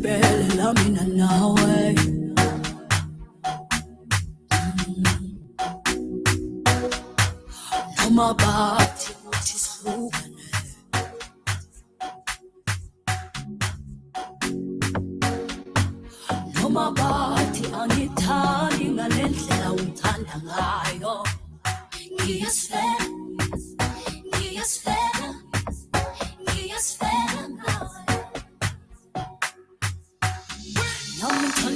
ngempela mina nawe noma bathi ukuthi sihlukane noma bathi angithandi ngalendlela ungithanda ngayo ngiyasifela ngiyasifela ngiyasifela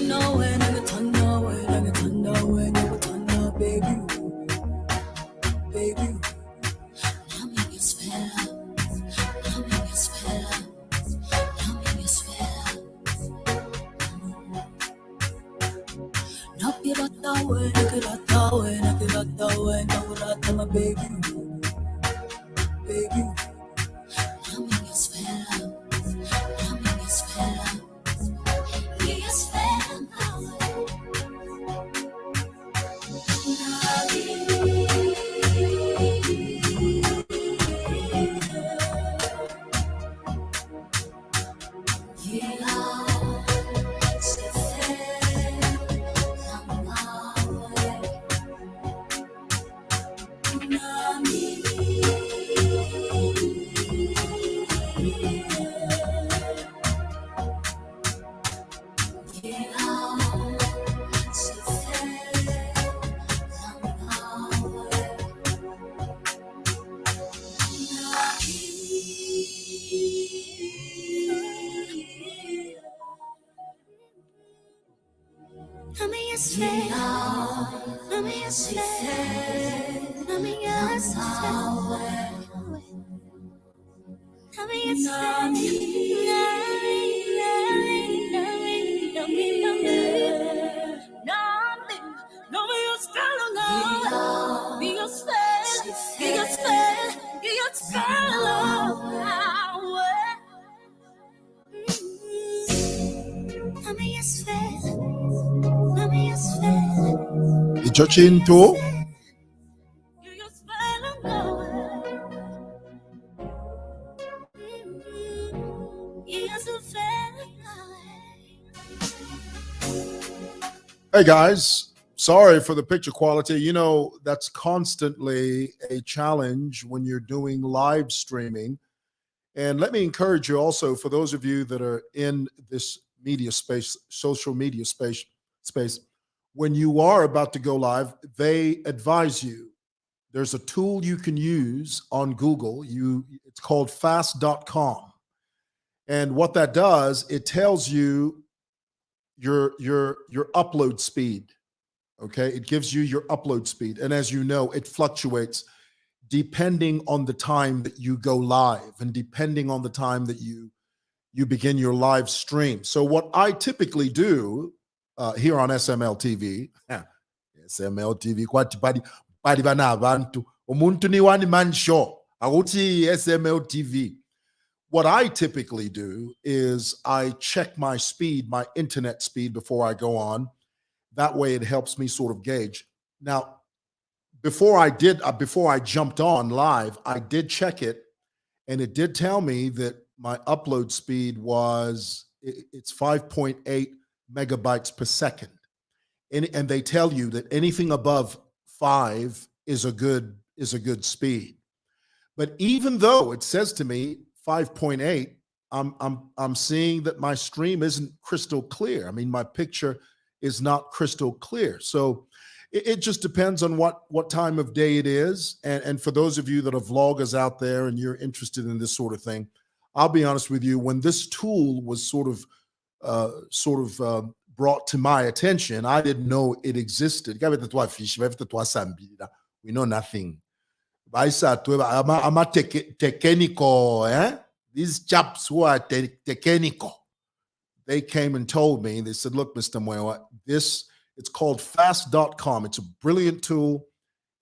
nawe nami ngithanda wena ngithanda wena ngithanda wena ngithanda baby baby nami ngiyasifela nami ngiyasifela nami ngiyasifela nakirata wena urata my baby baby nami ngiyasifela nami ngiyasifela ngiyasifela nawe Jochinto. Hey guys, sorry for the picture quality. You know, that's constantly a challenge when you're doing live streaming. And let me encourage you also, for those of you that are in this media space, social media space, when you are about to go live, they advise you. There's a tool you can use on Google. It's called fast.com. And what that does, it tells you your upload speed. Okay? It gives you your upload speed. And as you know, it fluctuates depending on the time that you go live and depending on the time that you begin your live stream. So what I typically do here on SML TV, SML TV, badi bana abantu umuntu ni one man show akuthi SML TV. What I typically do is I check my speed, my internet speed before I go on. That way it helps me sort of gauge. Now, before I jumped on live, I did check it, and it did tell me that my upload speed it's 5.8 megabytes per second. And they tell you that anything above 5 is a good speed. But even though it says to me 5.8, I'm seeing that my stream isn't crystal clear. I mean, my picture is not crystal clear. So it just depends on what time of day it is. And for those of you that are vloggers out there and you're interested in this sort of thing, I'll be honest with you, when this tool was sort of brought to my attention, I didn't know it existed. We know nothing. I'm a technical, these chaps who are technical. They came and told me, they said, look, Mr. Mwewa, it's called fast.com. It's a brilliant tool.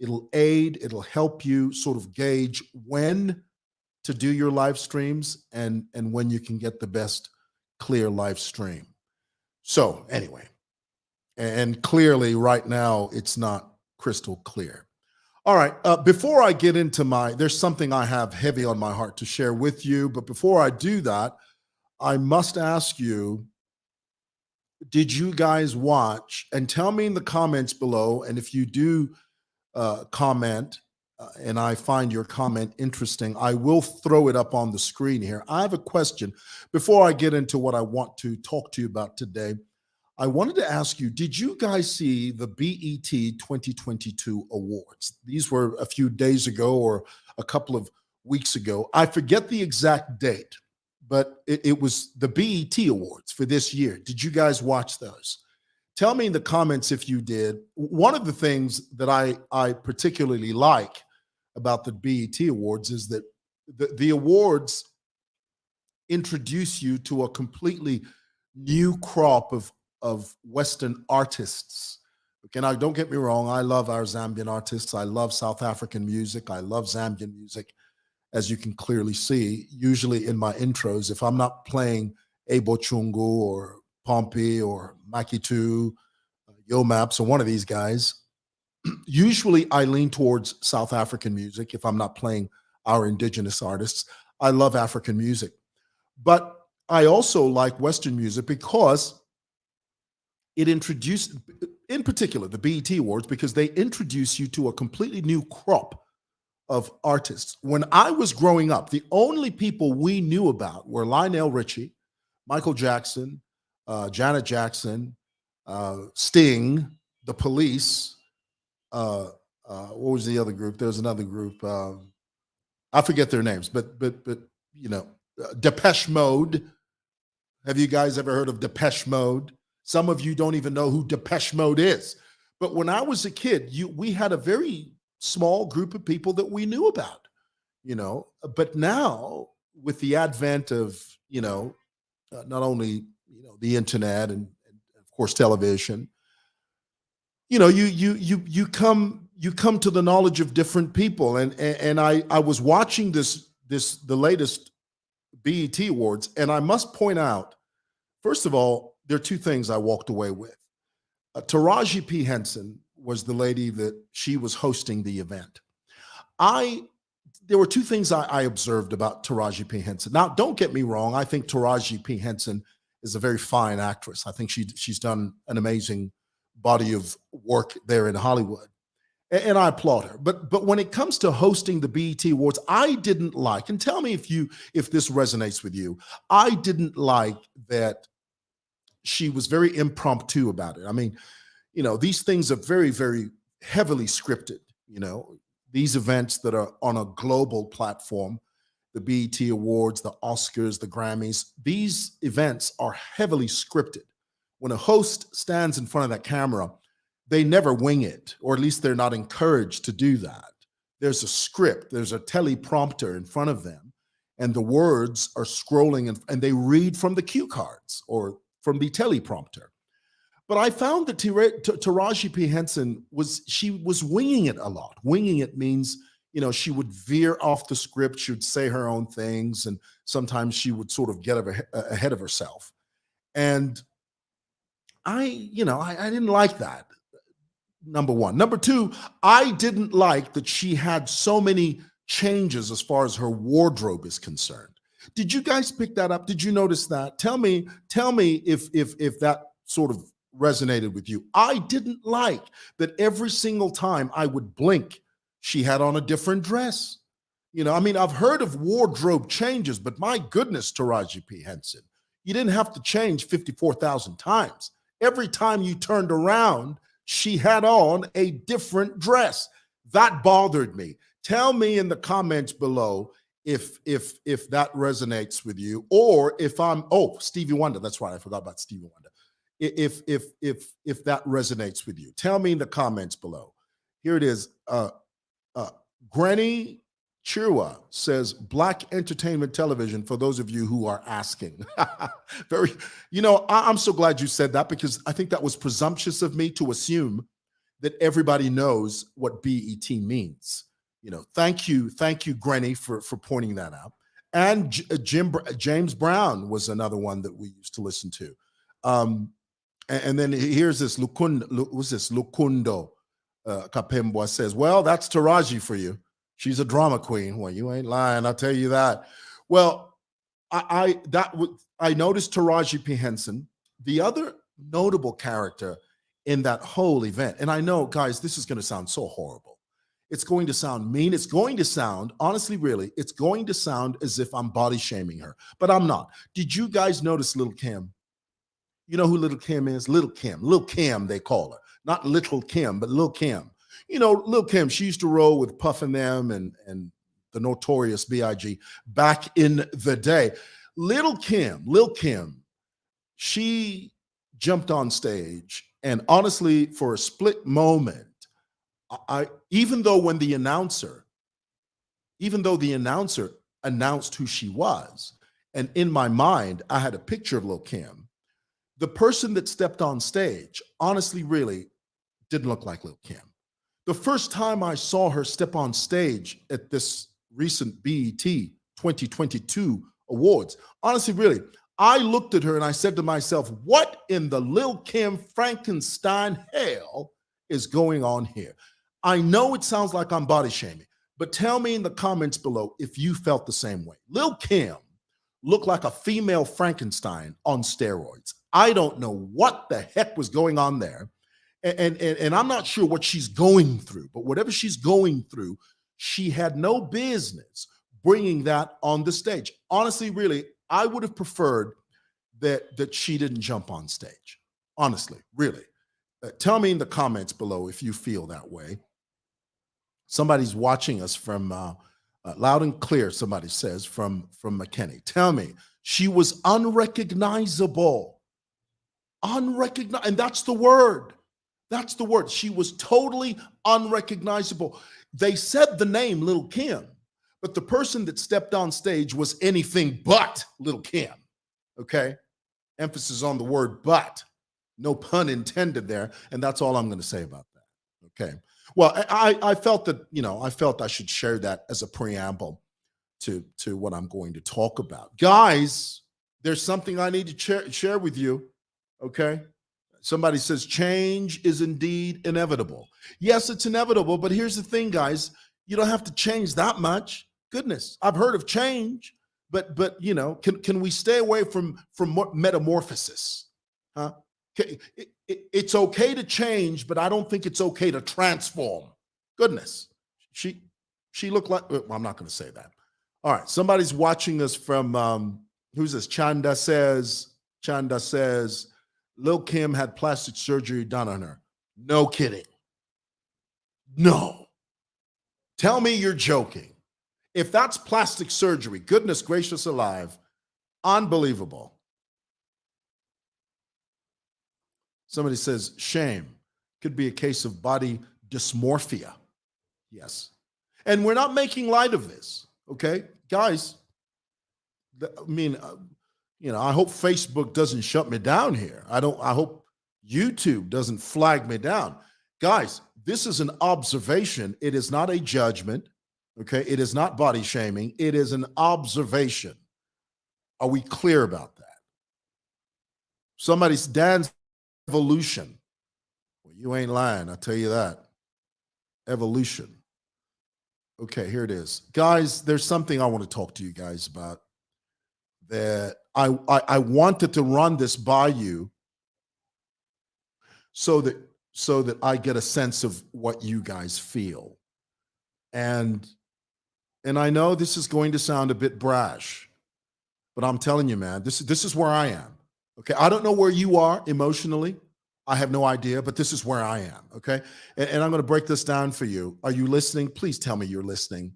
It'll help you sort of gauge when to do your live streams and when you can get the best clear live stream. So anyway, and clearly right now it's not crystal clear. All right, before I get into there's something I have heavy on my heart to share with you, but before I do that, I must ask you did you guys watch? And tell me in the comments below. And if you do comment, and I find your comment interesting, I will throw it up on the screen here. I have a question before I get into what I want to talk to you about today. I wanted to ask you, did you guys see the BET 2022 awards? These were a few days ago or a couple of weeks ago. I forget the exact date, but it was the BET awards for this year. Did you guys watch those? Tell me in the comments if you did. One of the things that I particularly like about the BET awards is that the awards introduce you to a completely new crop of Western artists. Okay, now don't get me wrong, I love our Zambian artists. I love South African music. I love Zambian music, as you can clearly see. Usually in my intros, if I'm not playing Abo Chungu or Pompey or Makitu, Yo Maps, or one of these guys, usually I lean towards South African music if I'm not playing our indigenous artists. I love African music. But I also like Western music because it introduced, in particular, the BET Awards, because they introduce you to a completely new crop of artists. When I was growing up, the only people we knew about were Lionel Richie, Michael Jackson, Janet Jackson, Sting, The Police. What was the other group? There's another group. I forget their names, but you know, Depeche Mode. Have you guys ever heard of Depeche Mode? Some of you don't even know who Depeche Mode is. But when I was a kid, we had a very small group of people that we knew about, you know. But now, with the advent of, you know, not only, you know, the internet and of course television, you know, you come to the knowledge of different people. And I was watching the latest BET Awards, and I must point out, first of all, there are two things I walked away with. Taraji P. Henson was the lady that she was hosting the event. There were two things I observed about Taraji P. Henson. Now, don't get me wrong. I think Taraji P. Henson is a very fine actress. I think she's done an amazing body of work there in Hollywood, and I applaud her. But when it comes to hosting the BET Awards, I didn't like, and tell me if this resonates with you, I didn't like that she was very impromptu about it. I mean, you know, these things are very, very heavily scripted. You know, these events that are on a global platform, the BET Awards, the Oscars, the Grammys, these events are heavily scripted. When a host stands in front of that camera, they never wing it, or at least they're not encouraged to do that. There's a script, there's a teleprompter in front of them, and the words are scrolling and they read from the cue cards or from the teleprompter. But I found that Taraji P. Henson was winging it a lot. Winging it means, you know, she would veer off the script. She would say her own things, and sometimes she would sort of get ahead of herself. And I didn't like that. Number one. Number two, I didn't like that she had so many changes as far as her wardrobe is concerned. Did you guys pick that up? Did you notice that? Tell me if that sort of resonated with you. I didn't like that every single time I would blink, she had on a different dress. You know, I mean, I've heard of wardrobe changes, but my goodness, Taraji P. Henson, you didn't have to change 54,000 times. Every time you turned around, she had on a different dress. That bothered me. Tell me in the comments below if that resonates with you, or if Stevie Wonder. That's right, I forgot about Stevie Wonder. If that resonates with you, tell me in the comments below. Here it is. Granny Chirwa says Black Entertainment Television, for those of you who are asking. Very, you know, I'm so glad you said that, because I think that was presumptuous of me to assume that everybody knows what BET means. You know, thank you, Granny, for pointing that out. And James Brown was another one that we used to listen to. And then here's this Lukundo Kapembwa says, well, that's Taraji for you. She's a drama queen. Well, you ain't lying, I'll tell you that. Well, I noticed Taraji P. Henson. The other notable character in that whole event. And I know, guys, this is going to sound so horrible. It's going to sound mean. It's going to sound, honestly, really, it's going to sound as if I'm body shaming her, but I'm not. Did you guys notice Little Kim? You know who Little Kim is? Little Kim, they call her. Not Little Kim, but Little Kim. You know, Little Kim, she used to roll with Puff and them and the Notorious B.I.G. back in the day. Little Kim, she jumped on stage, and honestly, for a split moment, even though the announcer announced who she was, and in my mind, I had a picture of Lil Kim, the person that stepped on stage, honestly, really didn't look like Lil Kim. The first time I saw her step on stage at this recent BET 2022 awards, honestly, really, I looked at her and I said to myself, what in the Lil Kim Frankenstein hell is going on here? I know it sounds like I'm body shaming, but tell me in the comments below if you felt the same way. Lil Kim looked like a female Frankenstein on steroids. I don't know what the heck was going on there. And I'm not sure what she's going through, but whatever she's going through, she had no business bringing that on the stage. Honestly, really, I would have preferred that she didn't jump on stage. Honestly, really. Tell me in the comments below if you feel that way. Somebody's watching us from loud and clear, somebody says, from McKinney. Tell me, she was unrecognizable. Unrecognizable, and that's the word. That's the word. She was totally unrecognizable. They said the name Lil Kim, but the person that stepped on stage was anything but Lil Kim. Okay? Emphasis on the word but. No pun intended there. And that's all I'm going to say about that. Okay. Well, I felt that, I felt I should share that as a preamble to what I'm going to talk about. Guys, there's something I need to share with you. Okay. Somebody says change is indeed inevitable. Yes, it's inevitable, but here's the thing, guys. You don't have to change that much. Goodness, I've heard of change, but can we stay away from metamorphosis? Huh? It's okay to change, but I don't think it's okay to transform. Goodness, she looked like. Well, I'm not going to say that. All right, somebody's watching us from who's this? Chanda says. Lil Kim had plastic surgery done on her. No kidding. No. Tell me you're joking. If that's plastic surgery, goodness gracious alive, unbelievable. Somebody says, shame. Could be a case of body dysmorphia. Yes. And we're not making light of this, okay? Guys, I hope Facebook doesn't shut me down here. I hope YouTube doesn't flag me down. Guys, this is an observation. It is not a judgment. Okay. It is not body shaming. It is an observation. Are we clear about that? Somebody's Dan's evolution. Well, you ain't lying. I'll tell you that. Evolution. Okay, here it is. Guys, there's something I want to talk to you guys about that I wanted to run this by you so that I get a sense of what you guys feel. And I know this is going to sound a bit brash, but I'm telling you, man, this is where I am. Okay, I don't know where you are emotionally. I have no idea, but this is where I am. Okay, and I'm going to break this down for you. Are you listening? Please tell me you're listening.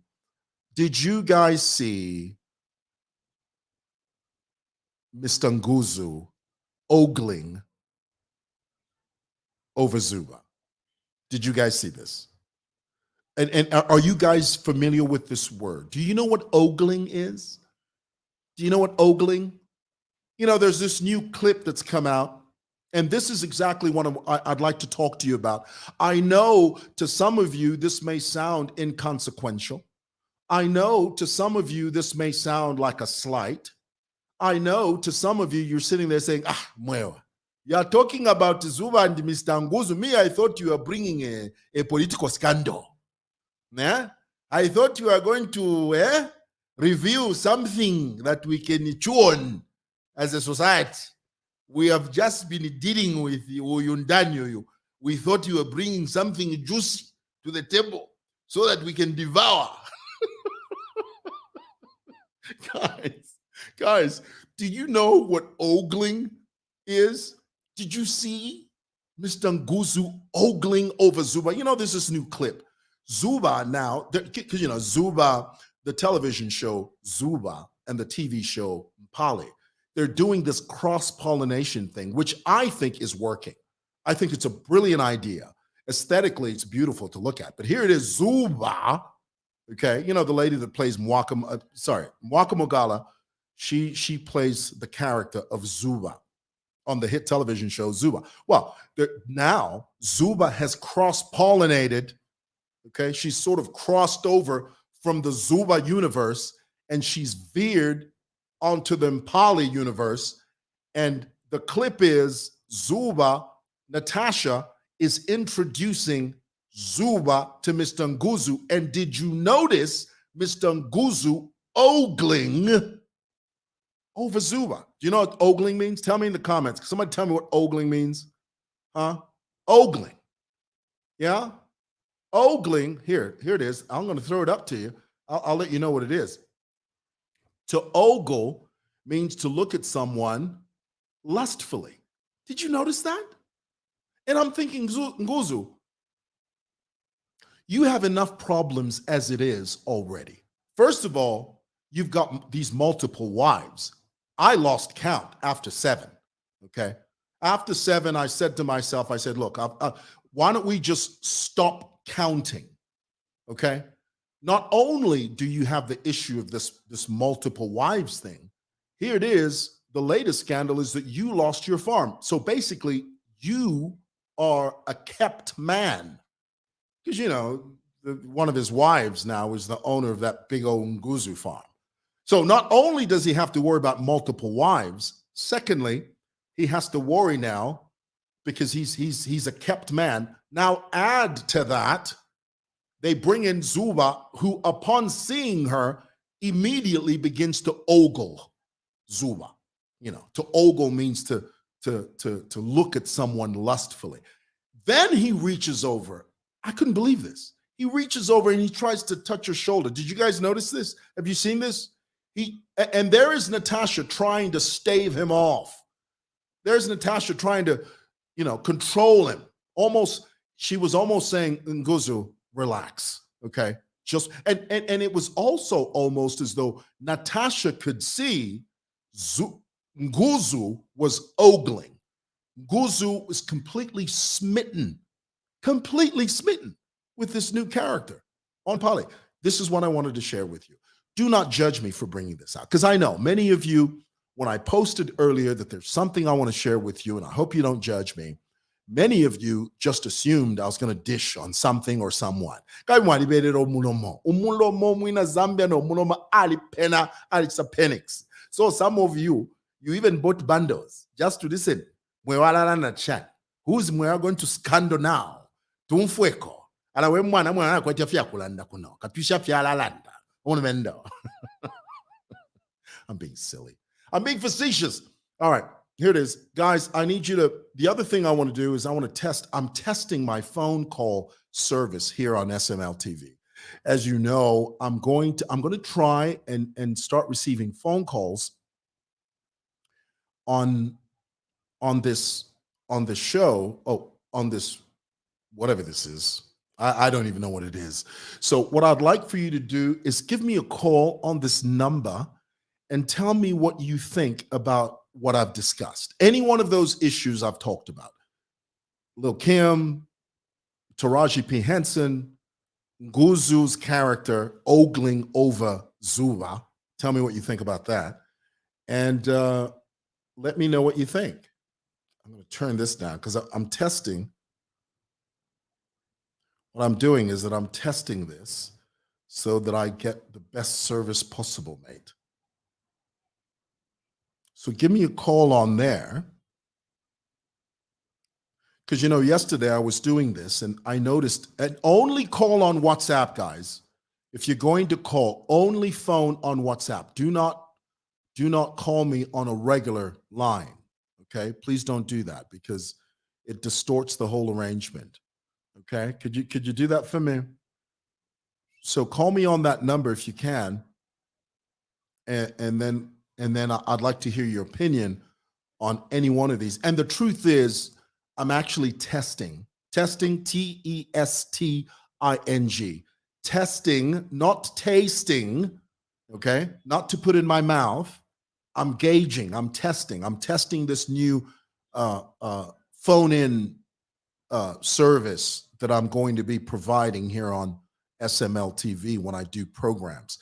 Did you guys see Mr. Nguzu ogling over Zuba? Did you guys see this? And are you guys familiar with this word? Do you know what ogling is? Do you know what ogling? There's this new clip that's come out, and this is exactly what I'd like to talk to you about. I know to some of you this may sound inconsequential. I know to some of you this may sound like a slight. I know to some of you, you're sitting there saying, Mwewa, you're talking about Zuba and Mr. Nguzu. Me, I thought you were bringing a political scandal. Yeah? I thought you were going to review something that we can chew on as a society. We have just been dealing with you. We thought you were bringing something juicy to the table so that we can devour. Guys, do you know what ogling is? Did you see Mr. Nguzu ogling over Zuba? You know, there's this new clip. Zuba now, because, you know, Zuba, the television show Zuba and the TV show Mpale, they're doing this cross-pollination thing, which I think is working. I think it's a brilliant idea. Aesthetically, it's beautiful to look at. But here it is, Zuba, okay? You know, the lady that plays Mwaka Mogala, she plays the character of Zuba on the hit television show Zuba. Well, now Zuba has cross-pollinated, okay? She's sort of crossed over from the Zuba universe, and she's veered onto the Mpale universe. And the clip is Zuba, Natasha, is introducing Zuba to Mr. Nguzu. And did you notice Mr. Nguzu ogling over Zuba? Do you know what ogling means? Tell me in the comments. Somebody tell me what ogling means. Huh? Ogling. Yeah? Ogling, here it is. I'm going to throw it up to you. I'll let you know what it is. To ogle means to look at someone lustfully. Did you notice that? And I'm thinking, Nguzu, you have enough problems as it is already. First of all, you've got these multiple wives. I lost count after 7, okay? After 7, I said to myself, I said, look, why don't we just stop counting, okay? Not only do you have the issue of this multiple wives thing, here it is, the latest scandal is that you lost your farm. So basically, you are a kept man. Because, you know, one of his wives now is the owner of that big old Nguzu farm. So not only does he have to worry about multiple wives, secondly, he has to worry now because he's a kept man. Now add to that, they bring in Zuba, who upon seeing her immediately begins to ogle Zuba. You know, to ogle means to look at someone lustfully. Then he reaches over. I couldn't believe this. He reaches over and he tries to touch her shoulder. Did you guys notice this? Have you seen this? And there is Natasha trying to stave him off. There's Natasha trying to, you know, control him. She was almost saying, Nguzu, relax, okay? And it was also almost as though Natasha could see Nguzu was ogling. Nguzu was completely smitten with this new character on Mpale. This is what I wanted to share with you. Do not judge me for bringing this out, because I know many of you, when I posted earlier that there's something I want to share with you, and I hope you don't judge me, many of you just assumed I was going to dish on something or someone. So some of you even bought bundles just to listen. Who's going to scandal now? Tumfueko. Ala we mwana anakwetya fya kulanda kuno. Kapisha fya lalanda. Onmendo. I'm being silly. I'm being facetious. All right, here it is. Guys, I need you to, the other thing I want to do is I'm testing my phone call service here on SML TV. As you know, I'm going to try and start receiving phone calls on this show, on this, whatever this is. I don't even know what it is. So what I'd like for you to do is give me a call on this number and tell me what you think about what I've discussed. Any one of those issues I've talked about. Lil Kim, Taraji P. Henson, Nguzu's character ogling over Zuba. Tell me what you think about that. And let me know what you think. I'm going to turn this down because I'm testing. What I'm doing is that I'm testing this so that I get the best service possible, mate. So give me a call on there. Because, you know, yesterday I was doing this and I noticed, and only call on WhatsApp, guys. If you're going to call, only phone on WhatsApp. Do not call me on a regular line, Okay, please don't do that because it distorts the whole arrangement. Okay, could you do that for me? So call me on that number if you can, and then I'd like to hear your opinion on any one of these. And the truth is, I'm actually testing, testing, testing, not tasting. Okay, not to put in my mouth. I'm gauging. I'm testing this new phone-in service that I'm going to be providing here on SML TV when I do programs.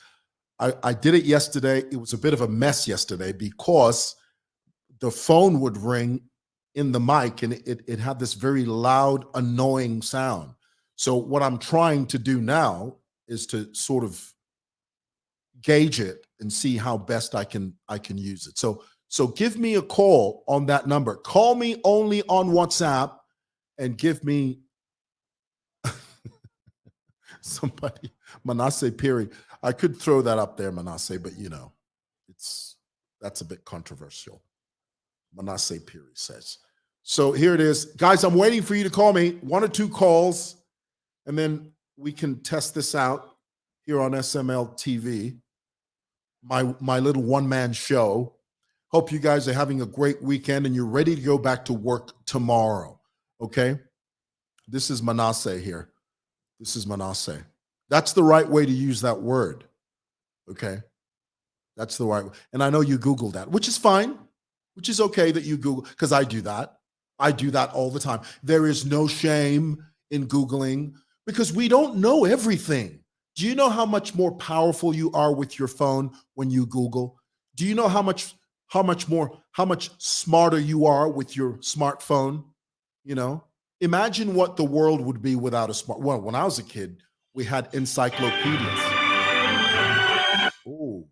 I did it yesterday. It was a bit of a mess yesterday because the phone would ring in the mic and it had this very loud, annoying sound. So what I'm trying to do now is to sort of gauge it and see how best I can use it. So give me a call on that number. Call me only on WhatsApp and give me somebody, Manasseh Piri. I could throw that up there, Manasseh, but that's a bit controversial. Manasseh Piri says. So here it is. Guys, I'm waiting for you to call me. 1 or 2 calls, and then we can test this out here on SML TV, my little one-man show. Hope you guys are having a great weekend and you're ready to go back to work tomorrow, okay? This is Manasseh here. This is Manasseh. That's the right way to use that word, okay? That's the right way. And I know you Googled that, which is fine, which is okay that you Google, because I do that. I do that all the time. There is no shame in Googling because we don't know everything. Do you know how much more powerful you are with your phone when you Google? Do you know how much smarter you are with your smartphone? You know, imagine what the world would be without a well, when I was a kid, we had encyclopedias. Oh,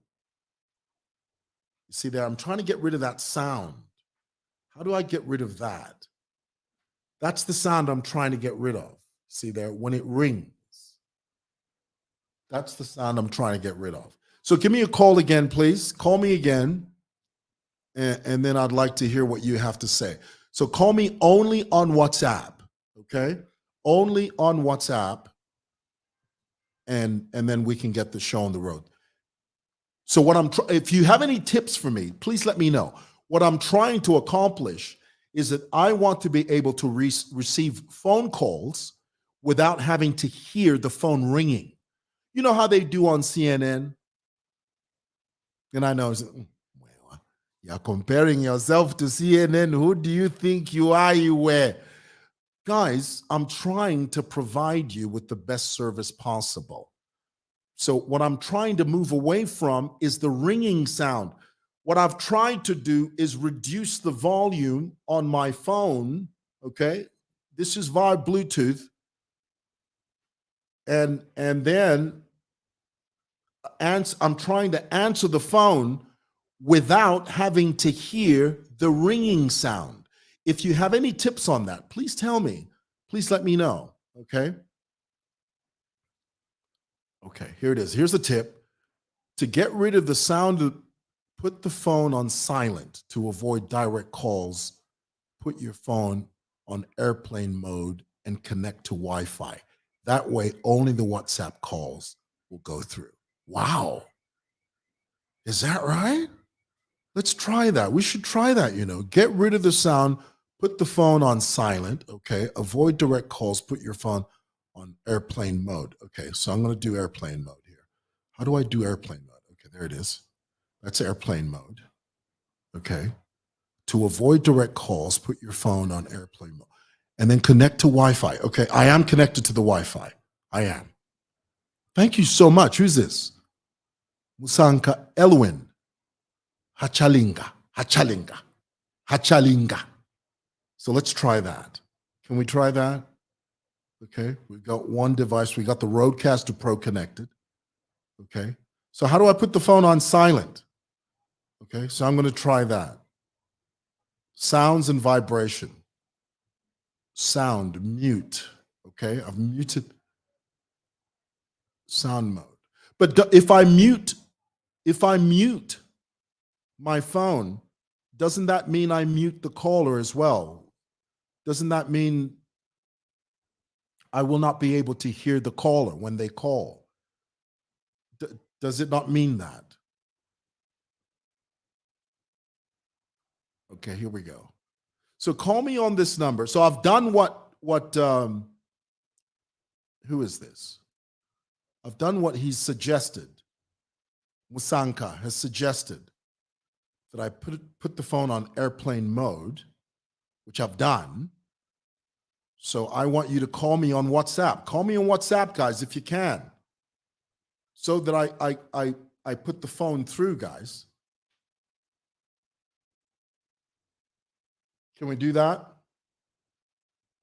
you see there, I'm trying to get rid of that sound. How do I get rid of that? That's the sound I'm trying to get rid of. See there, when it rings. That's the sound I'm trying to get rid of. So give me a call again, please. Call me again. And then I'd like to hear what you have to say. So call me only on WhatsApp, okay? Only on WhatsApp. And then we can get the show on the road. So if you have any tips for me, please let me know. What I'm trying to accomplish is that I want to be able to receive phone calls without having to hear the phone ringing. You know how they do on CNN? And I know, well, you're comparing yourself to CNN. Who do you think you are? You were. Guys, I'm trying to provide you with the best service possible. So what I'm trying to move away from is the ringing sound. What I've tried to do is reduce the volume on my phone, okay? This is via Bluetooth. And then I'm trying to answer the phone without having to hear the ringing sound. If you have any tips on that, please tell me. Please let me know, okay? Okay, here it is. Here's a tip. To get rid of the sound, put the phone on silent to avoid direct calls. Put your phone on airplane mode and connect to Wi-Fi. That way, only the WhatsApp calls will go through. Wow. Is that right? Let's try that. We should try that, Get rid of the sound, put the phone on silent, okay? Avoid direct calls, put your phone on airplane mode. Okay, so I'm going to do airplane mode here. How do I do airplane mode? Okay, there it is. That's airplane mode. Okay. To avoid direct calls, put your phone on airplane mode. And then connect to Wi-Fi. Okay, I am connected to the Wi-Fi. I am. Thank you so much. Who's this? Musanka Elwin. Hachalinga. So let's try that. Can we try that? Okay, we've got one device. We got the Rodecaster Pro connected. Okay, so how do I put the phone on silent? Okay, so I'm going to try that. Sounds and vibration. Sound, mute. Okay, I've muted sound mode. But if I mute my phone, doesn't that mean I mute the caller as well? Doesn't that mean I will not be able to hear the caller when they call? Does it not mean that? Okay, here we go. So call me on this number. So I've done who is this? I've done what he's suggested. Musanka has suggested that I put the phone on airplane mode, which I've done. So I want you to call me on WhatsApp. Call me on WhatsApp, guys, if you can. So that I put the phone through, guys. Can we do that?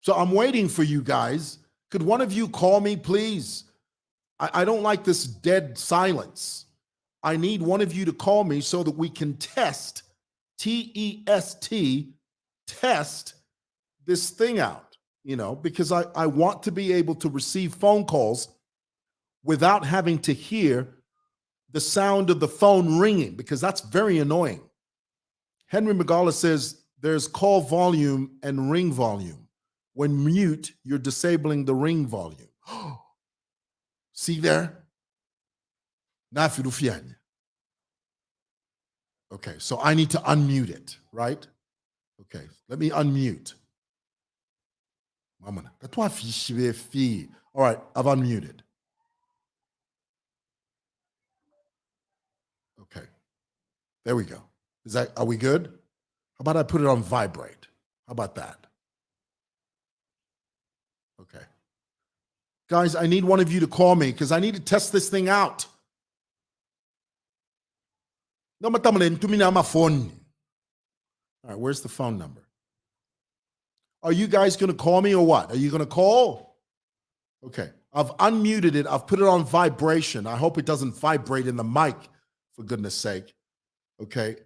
So I'm waiting for you guys. Could one of you call me, please? I don't like this dead silence. I need one of you to call me so that we can test, T-E-S-T, test this thing out, because I want to be able to receive phone calls without having to hear the sound of the phone ringing, because that's very annoying. Henry Magala says there's call volume and ring volume. When mute, you're disabling the ring volume. See there? Okay, so I need to unmute it, right? Okay, let me unmute. All right, I've unmuted. Okay, there we go. Are we good? How about I put it on vibrate? How about that? Okay. Guys, I need one of you to call me because I need to test this thing out. All right, where's the phone number? Are you guys going to call me or what? Are you going to call? Okay, I've unmuted it. I've put it on vibration. I hope it doesn't vibrate in the mic, for goodness sake. Okay,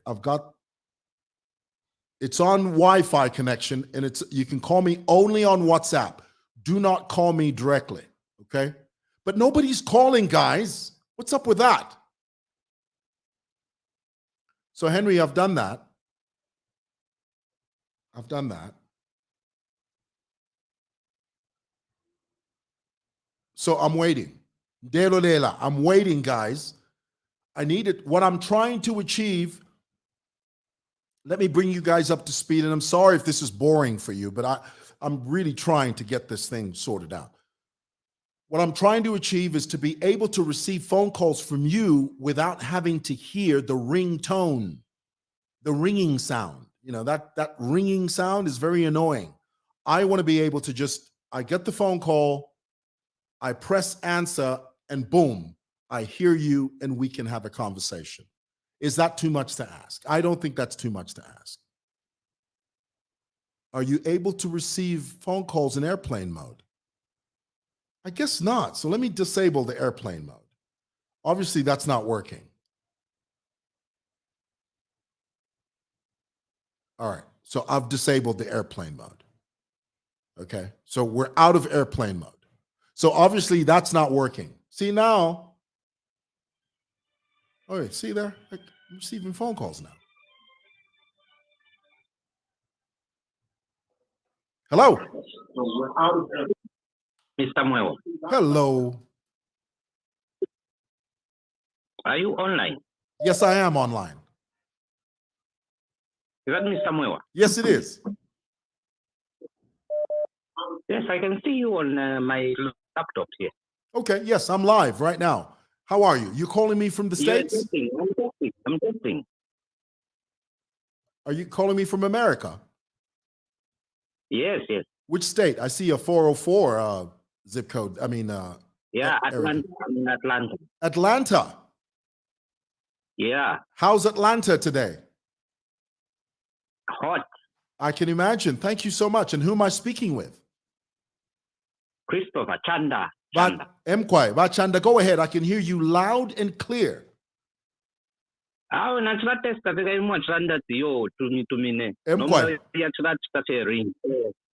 it's on Wi-Fi connection, and you can call me only on WhatsApp. Do not call me directly, okay? But nobody's calling, guys. What's up with that? So, Henry, I've done that. So I'm waiting. I'm waiting, guys. I need it. What I'm trying to achieve, let me bring you guys up to speed. And I'm sorry if this is boring for you, but I'm really trying to get this thing sorted out. What I'm trying to achieve is to be able to receive phone calls from you without having to hear the ringtone, the ringing sound. That ringing sound is very annoying. I want to be able to I get the phone call, I press answer, and boom, I hear you and we can have a conversation. Is that too much to ask? I don't think that's too much to ask. Are you able to receive phone calls in airplane mode? I guess not. So let me disable the airplane mode. Obviously, that's not working. All right. So I've disabled the airplane mode. Okay. So we're out of airplane mode. So obviously, that's not working. See now? All right. See there? I'm receiving phone calls now. Hello. Mr. Mwewa, Hello. are you online? Yes, I am online. Is that Mr. Mwewa? Yes, it is. Yes, I can see you on my laptop here. Okay. Yes, I'm live right now. How are you? You calling me from the States? I'm testing. Are you calling me from America? Yes. Which state? I see a 404 zip code. Yeah, area. Atlanta. Atlanta. Yeah, How's Atlanta today? hot. I can imagine. Thank you so much. And who am I speaking with? Christopher Chanda. Mkwai, Bachanda, go ahead. I can hear you loud and clear.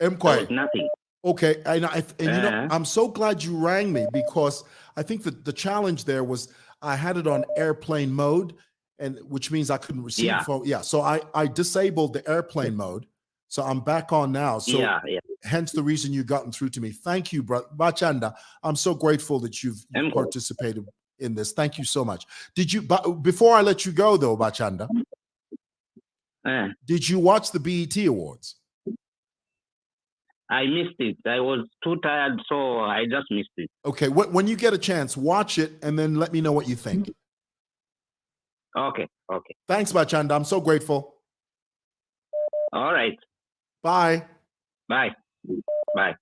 Mkwai. Nothing. Okay, I'm so glad you rang me because I think that the challenge there was I had it on airplane mode and which means I couldn't receive Yeah. phone. Yeah. So I disabled the airplane mode. So I'm back on now. So yeah. hence the reason you've gotten through to me. Thank you, brother Bachanda. I'm so grateful that you've I'm- participated in this. Thank you so much. Did you, before I let you go though, Bachanda, Eh, did you watch the BET Awards? I missed it. I was too tired, so I just missed it. Okay. When you get a chance, watch it and then let me know what you think. Okay. Thanks, Bachanda. I'm so grateful. All right. Bye. Bye. Bye.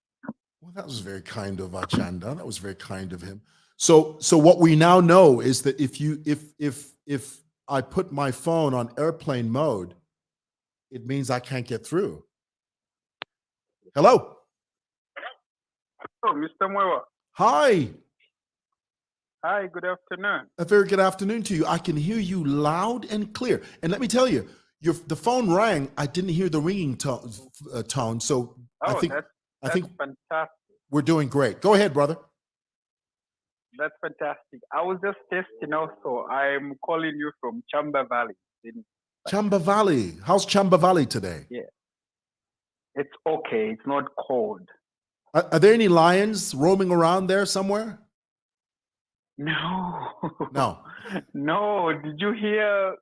Well, that was very kind of Bachanda. That was very kind of him. So what we now know is that if I put my phone on airplane mode, it means I can't get through. Hello. Oh, Mr. Mwewa. Hi. Hi, good afternoon. A very good afternoon to you. I can hear you loud and clear. And let me tell you, the phone rang. I didn't hear the ringing tone. So I Oh, think that's fantastic. we're doing great. Go ahead, brother. That's fantastic. I was just testing also. I'm calling you from Chamba Valley. Chamba Valley. How's Chamba Valley today? It's okay. It's not cold. Are there any lions roaming around there somewhere? No. No. No. Did you hear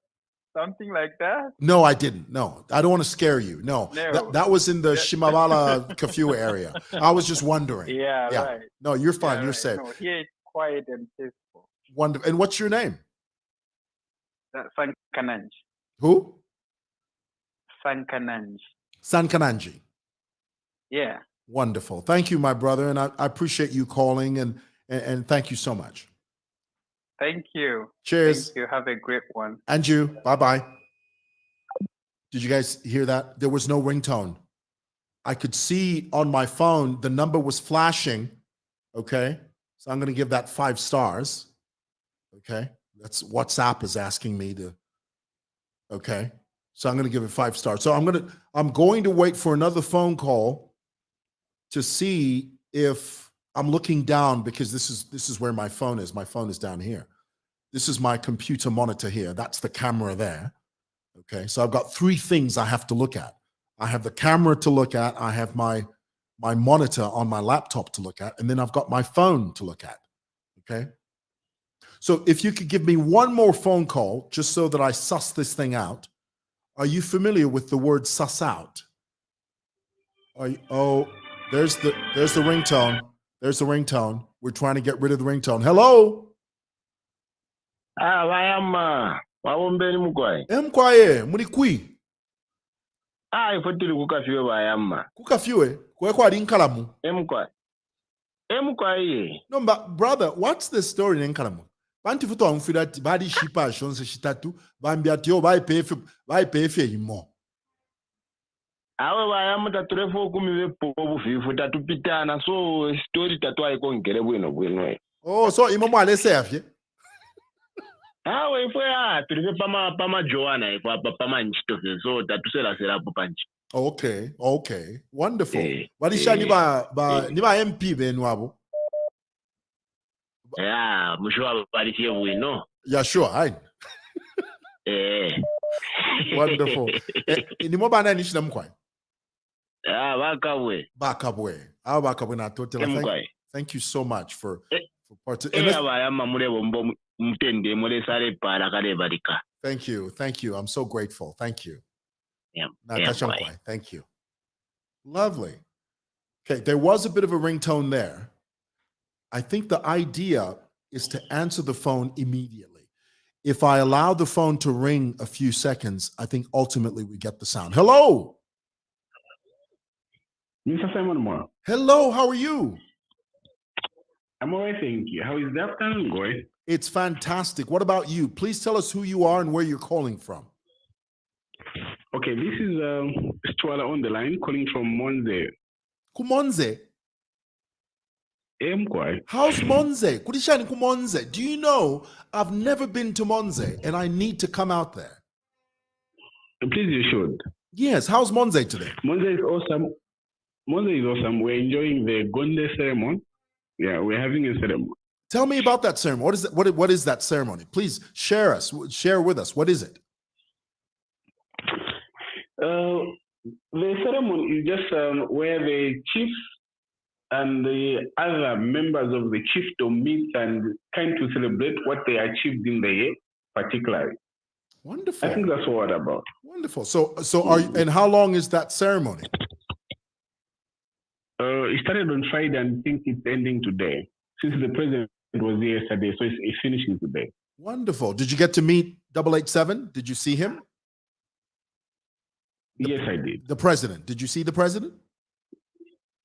something like that? No, I didn't. No, I don't want to scare you. No, No. That was in the Shimabala Kafue area. I was just wondering. Yeah, Yeah. right. No, you're fine. Yeah, You're right. safe. No, here it's quiet and peaceful. Wonderful. And what's your name? Sankananj. Who? Sankananj. Sankananji. Yeah. Wonderful. Thank you, my brother. And I appreciate you calling and thank you so much. Thank you. Cheers. Thank you. Have a great one. And you. Bye-bye. Did you guys hear that? There was no ringtone. I could see on my phone, the number was flashing. Okay. So I'm going to give that 5 stars. Okay. That's WhatsApp is asking me to. Okay. So I'm going to give it 5 stars. So I'm going to wait for another phone call to see if I'm looking down, because this is where my phone is. My phone is down here. This is my computer monitor here. That's the camera there. Okay. So I've got 3 things I have to look at. I have the camera to look at. I have my monitor on my laptop to look at, and then I've got my phone to look at. Okay. So if you could give me one more phone call, just so that I suss this thing out. Are you familiar with the word suss out? There's the ringtone. There's the ringtone. We're trying to get rid of the ringtone. Hello. Vayama wawombeni mugwai. Mkwaye, munikwi. Ifo tili kukafiwe vayama. Kukafiwe, kwa nkalamu. Emkwai. No, but brother, what's the story in nkalamu? Bantu futo amfira badi shipa shonse shitatu, bambia tio vai pefe imo. Awe vayama taturefo kumiwe pobu fifu tatupitana so story tatu aikongere bwino. Oh, so imo mwale sefye. Ifo ya turife pama Joanna ifo pama nchitofe so tatusela hapo panchi. Okay. Wonderful. Walisha niba MP benu abo. Yeah, mshwa balifie bwino. Yeah, sure. Wonderful. Ni mo bana ni shina mkwai. Bakabwe. Bakabwe na totela. Thank you so much for participating. Thank you. I'm so grateful. Thank you. Thank you. Lovely. Okay, there was a bit of a ringtone there. I think the idea is to answer the phone immediately. If I allow the phone to ring a few seconds, I think ultimately we get the sound. Hello. Mr. Simon Moore. Hello, how are you? I'm all right, thank you. How is the afternoon going? It's fantastic. What about you? Please tell us who you are and where you're calling from. Okay, this is Stuala on the line, calling from Monze. Kumonze? How's Monze? Kudishani Kumonze. Do you know, I've never been to Monze and I need to come out there. Please, you should. Yes, how's Monze today? Monze is awesome. Monze is awesome. We're enjoying the Gonde ceremony. Yeah, we're having a ceremony. Tell me about that ceremony. What is that? What is that ceremony? Please share with us. What is it? The ceremony is just where the chiefs and the other members of the chiefdom meet and kind to celebrate what they achieved in the year, particularly. Wonderful. I think that's what about. Wonderful. So and how long is that ceremony? It started on Friday and I think it's ending today. Since the president was here yesterday, so it's finishing today. Wonderful. Did you get to meet 887? Did you see him? Yes, I did. The president. Did you see the president?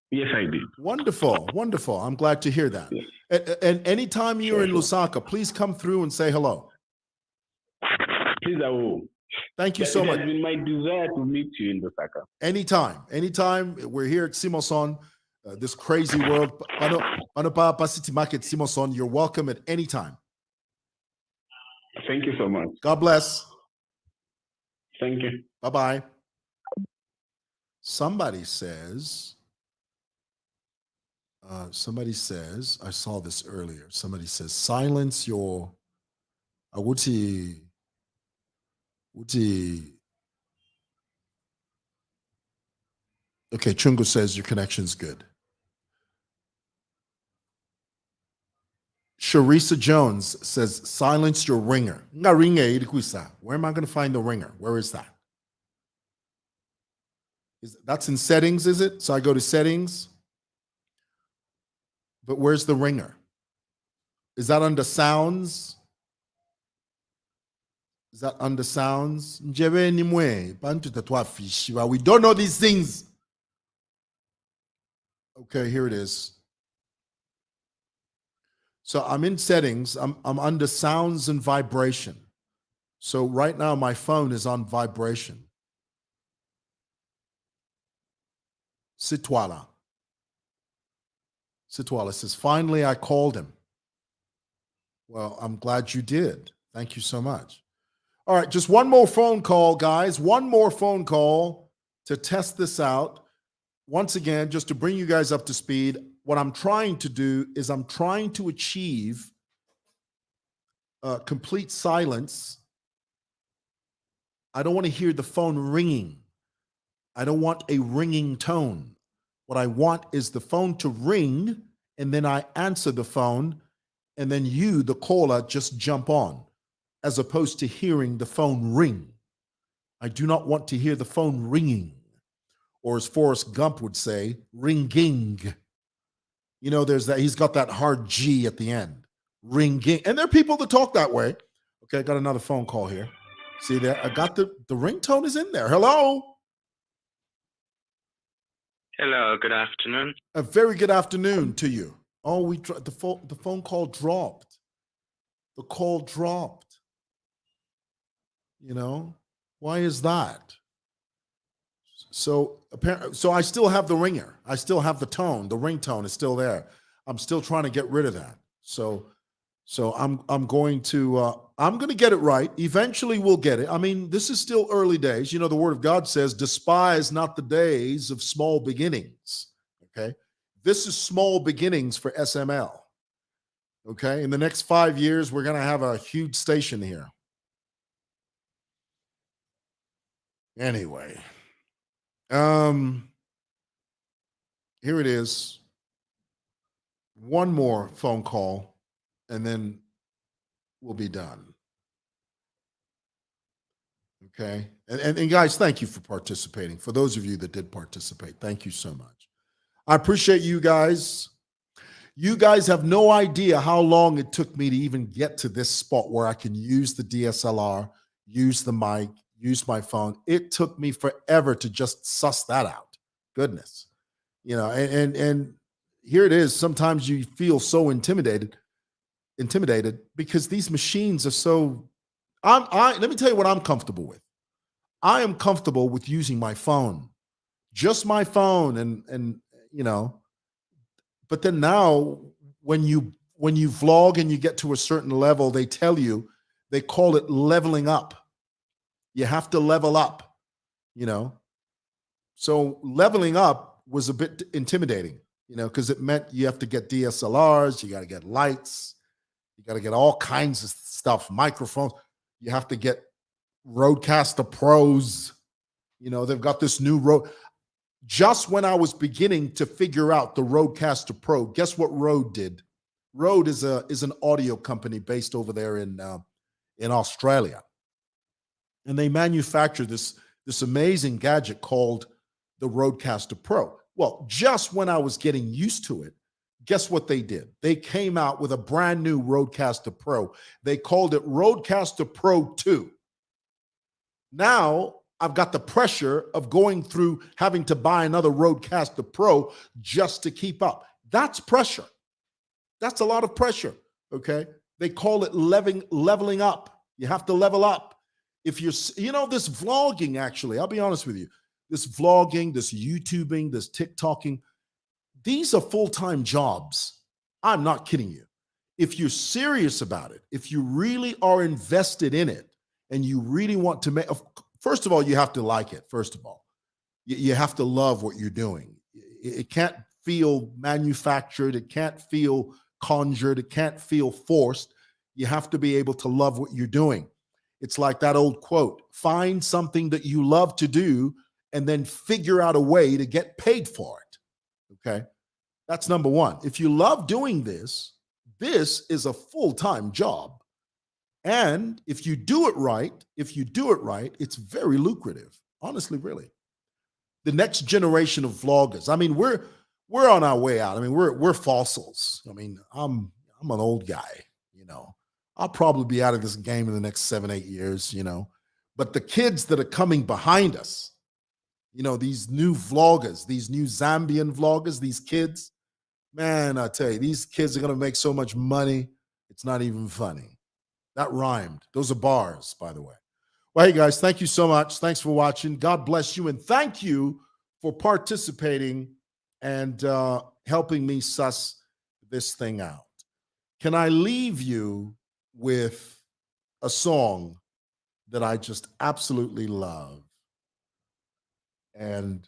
Yes, I did. Wonderful. Wonderful. I'm glad to hear that. And anytime you're in Lusaka, please come through and say hello. Please, I will. Thank you so much. It has been my desire to meet you in Lusaka. Anytime. We're here at Simoson, this crazy world. Anopapa City Market, Simoson. You're welcome at any time. Thank you so much. God bless. Thank you. Bye-bye. Somebody says, I saw this earlier. Somebody says, silence your Awuti. Okay, Chungu says your connection's good. Sharisa Jones says, silence your ringer. Where am I going to find the ringer? Where is that? That's in settings, is it? So I go to settings. But where's the ringer? Is that under sounds? Is that under sounds? We don't know these things. Okay, here it is. So I'm in settings. I'm under sounds and vibration. So right now my phone is on vibration. Sitwala says, finally I called him. Well, I'm glad you did. Thank you so much. All right, just one more phone call, guys. One more phone call to test this out. Once again, just to bring you guys up to speed, what I'm trying to do is I'm trying to achieve complete silence. I don't want to hear the phone ringing. I don't want a ringing tone. What I want is the phone to ring, and then I answer the phone, and then you, the caller, just jump on, as opposed to hearing the phone ring. I do not want to hear the phone ringing, or as Forrest Gump would say, ringing. You know, there's that, he's got that hard G at the end, ringing. And there are people that talk that way. Okay, I got another phone call here. See there, I got the ringtone is in there. Hello. Hello, good afternoon. A very good afternoon to you. Oh, the phone call dropped. The call dropped. You know, why is that? So apparently, so I still have the ringer. I still have the tone. The ringtone is still there. I'm still trying to get rid of that. So I'm going to get it right. Eventually we'll get it. I mean, this is still early days. You know, the word of God says, despise not the days of small beginnings. Okay. This is small beginnings for SML. Okay. In the next 5 years, we're going to have a huge station here. Anyway, here it is. One more phone call. And then we'll be done. Okay. And guys, thank you for participating. For those of you that did participate, thank you so much. I appreciate you guys. You guys have no idea how long it took me to even get to this spot where I can use the DSLR, use the mic, use my phone. It took me forever to just suss that out. Goodness. You know, and here it is. Sometimes you feel so intimidated because these machines are so, let me tell you what I'm comfortable with. I am comfortable with using my phone, just my phone, and you know, but then now when you vlog and you get to a certain level, they call it leveling up. You have to level up, you know. So leveling up was a bit intimidating. you know, because it meant you have to get DSLRs, you got to get lights, you got to get all kinds of stuff, microphones. You have to get Rodecaster Pros. You know, they've got this new Rode. Just when I was beginning to figure out the Rodecaster Pro, guess what Rode did? Rode is an audio company based over there in Australia, and they manufacture this amazing gadget called the Rodecaster Pro. Well, just when I was getting used to it, guess what they did? They came out with a brand new Rodecaster Pro. They called it Rodecaster Pro 2. Now I've got the pressure of going through having to buy another Rodecaster Pro just to keep up. That's pressure. That's a lot of pressure, okay? They call it leveling up. You have to level up. If you're, you know, this vlogging, actually, I'll be honest with you, this vlogging, this YouTubing, this TikToking, these are full-time jobs. I'm not kidding you. If you're serious about it, if you really are invested in it, and you really want to make, first of all, you have to like it, first of all. You have to love what you're doing. It can't feel manufactured. It can't feel conjured. It can't feel forced. You have to be able to love what you're doing. It's like that old quote, find something that you love to do and then figure out a way to get paid for it, okay? That's number one. If you love doing this, this is a full-time job. And if you do it right, it's very lucrative. Honestly, really. The next generation of vloggers. I mean, we're on our way out. I mean, we're fossils. I mean, I'm an old guy, you know. I'll probably be out of this game in the next 7-8 years, you know. But the kids that are coming behind us, you know, these new vloggers, these new Zambian vloggers, these kids, man, I tell you, these kids are going to make so much money. It's not even funny. That rhymed. Those are bars, by the way. Well, hey, guys, thank you so much. Thanks for watching. God bless you. And thank you for participating and helping me suss this thing out. Can I leave you with a song that I just absolutely love? And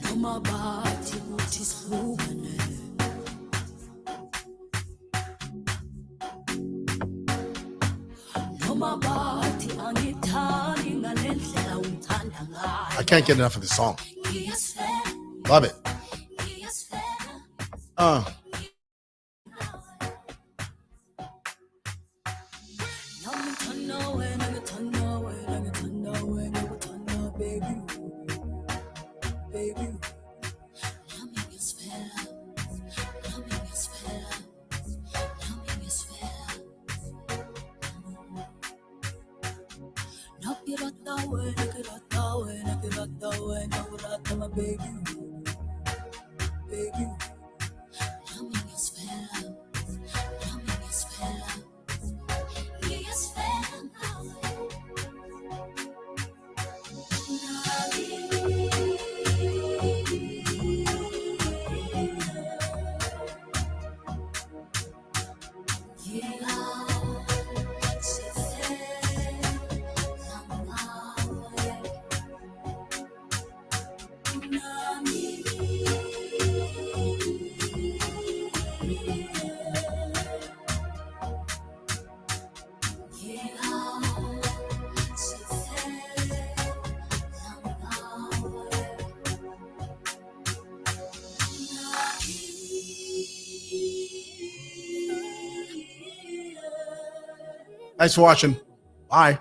noma bathi uthi sihlukane noma bathi angithandi ngalendlela ungithanda ngayo I can't get enough of this song. ngiyasifela Love it. ngiyasifela nami ngithanda wena ngithanda wena ngithanda wena ngithanda baby baby nami ngiyasifela nami ngiyasifela nami ngiyasifela nakirata wena kirata wena urata my baby baby nami ngiyasifela nami ngiyasifela Thanks for watching. Bye.